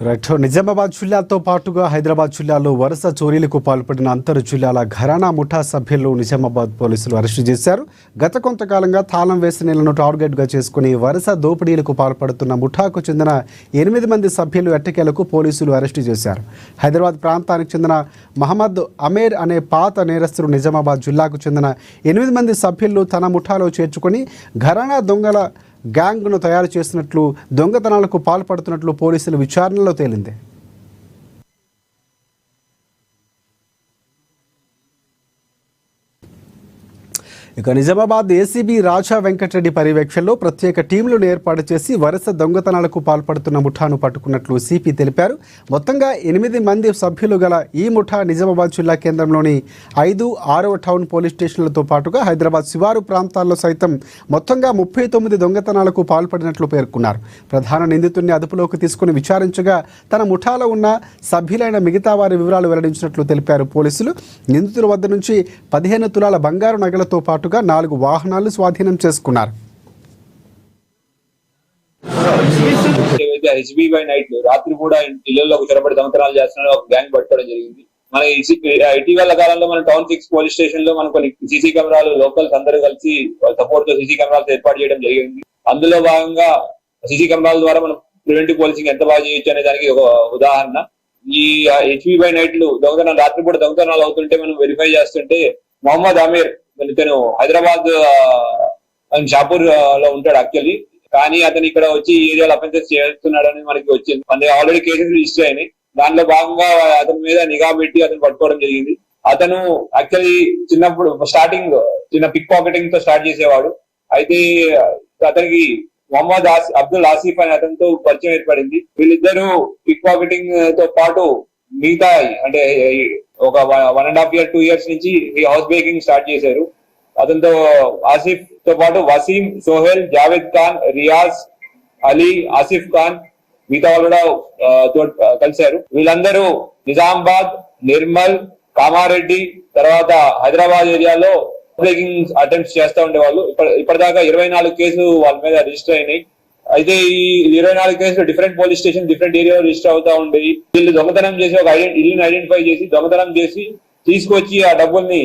Right. Nizamabad జిల్లాతో పాటుగా హైదరాబాద్ జిల్లాలో వరుస చోరీలకు పాల్పడిన అంతర్ జిల్లాల ఘరానా ముఠా సభ్యులు నిజామాబాద్ పోలీసులు అరెస్టు చేశారు. గత కొంతకాలంగా తాళం వేసిన ఇళ్లను టార్గెట్గా చేసుకుని వరుస దోపిడీలకు పాల్పడుతున్న ముఠాకు చెందిన 8 మంది సభ్యులు ఎట్టకేలకు పోలీసులు అరెస్టు చేశారు. హైదరాబాద్ ప్రాంతానికి చెందిన మహమ్మద్ అమీర్ అనే పాత నేరస్తుడు నిజామాబాద్ జిల్లాకు చెందిన 8 మంది సభ్యులు తన ముఠాలో చేర్చుకొని ఘరానా దొంగల గ్యాంగ్ను తయారు చేసినట్లు, దొంగతనాలకు పాల్పడుతున్నట్లు పోలీసుల విచారణలో తేలింది. ఇక నిజామాబాద్ ఏసీబీ రాజా వెంకటరెడ్డి పర్యవేక్షణలో ప్రత్యేక టీంలను ఏర్పాటు చేసి వరుస దొంగతనాలకు పాల్పడుతున్న ముఠాను పట్టుకున్నట్లు సిపి తెలిపారు. మొత్తంగా 8 మంది సభ్యులు గల ఈ ముఠా నిజామాబాద్ జిల్లా కేంద్రంలోని 5, 6వ టౌన్ పోలీస్ స్టేషన్లతో పాటుగా హైదరాబాద్ శివారు ప్రాంతాల్లో సైతం మొత్తంగా 39 దొంగతనాలకు పాల్పడినట్లు పేర్కొన్నారు. ప్రధాన నిందితుడిని అదుపులోకి తీసుకుని విచారించగా తన ముఠాలో ఉన్న సభ్యులైన మిగతా వారి వివరాలు వెల్లడించినట్లు తెలిపారు పోలీసులు. నిందితుల వద్ద నుంచి 15 తులాల బంగారు నగలతో పాటు 4 వాహనాలు స్వాధీనం చేసుకున్నారు. రాత్రి కూడా ఇళ్లలో చొరబడి దొంగతనాలు చేస్తున్న ఒక గ్యాంగ్ పట్టుకోవడం జరిగింది. మన ఇటీవల కాలంలో మన టౌన్ 6 పోలీస్ స్టేషన్ లో మనం కొన్ని సీసీ కెమెరాలు లోకల్స్ అందరూ కలిసి సపోర్ట్ తో సీసీ కెమెరాలు ఏర్పాటు చేయడం జరిగింది. అందులో భాగంగా సీసీ కెమెరాల ద్వారా మనం ప్రివెంటివ్ పోలీసింగ్ ఎంత బాగా చేయొచ్చు అనే దానికి ఒక ఉదాహరణ. ఈ హెచ్బీ బై నైట్లు దొంగతనాలు రాత్రిపూట దొంగతనాలు అవుతుంటే మనం వెరిఫై చేస్తుంటే మొహమ్మద్ అమీర్ ఇతను హైదరాబాద్ షాపూర్ లో ఉంటాడు యాక్చువల్లీ, కానీ అతను ఇక్కడ వచ్చి ఈ ఏరియాలో అఫెన్సెస్ చేస్తున్నాడు అని మనకి వచ్చింది. మన ఆల్రెడీ కేసెస్ రిజిస్టర్ అయినాయి. దానిలో భాగంగా అతని మీద నిఘా పెట్టి అతను పట్టుకోవడం జరిగింది. అతను యాక్చువల్లీ చిన్నప్పుడు స్టార్టింగ్ చిన్న పిక్ పాకెటింగ్ తో స్టార్ట్ చేసేవాడు. అయితే అతనికి మొహమ్మద్ అబ్దుల్ ఆసిఫ్ అనే అతనితో పరిచయం ఏర్పడింది. వీళ్ళిద్దరూ పిక్ పాకెటింగ్ తో పాటు మిగతా అంటే ఒక 1.5 years 2 years నుంచి ఈ హౌస్ బ్రేకింగ్ స్టార్ట్ చేశారు. అతనితో ఆసిఫ్ తో పాటు వసీం, సోహెల్, జావేద్ ఖాన్, రియాజ్, అలీ, ఆసిఫ్ ఖాన్ మిగతా వాళ్ళు కూడా కలిశారు. వీళ్ళందరూ నిజామాబాద్, నిర్మల్, కామారెడ్డి తర్వాత హైదరాబాద్ ఏరియాలో బ్రేకింగ్ అటెంప్ట్స్ చేస్తూ ఉండేవాళ్ళు. ఇప్పటిదాకా 24 కేసులు వాళ్ళ మీద రిజిస్టర్ అయినాయి. అయితే ఈ 24 కేసులు డిఫరెంట్ పోలీస్ స్టేషన్ డిఫరెంట్ ఏరియాలో రిజిస్టర్ అవుతా ఉండేవి. వీళ్ళు దొంగతనం చేసి ఒక ఇల్లుని ఐడెంటిఫై చేసి దొంగతనం చేసి తీసుకొచ్చి ఆ డబ్బుల్ని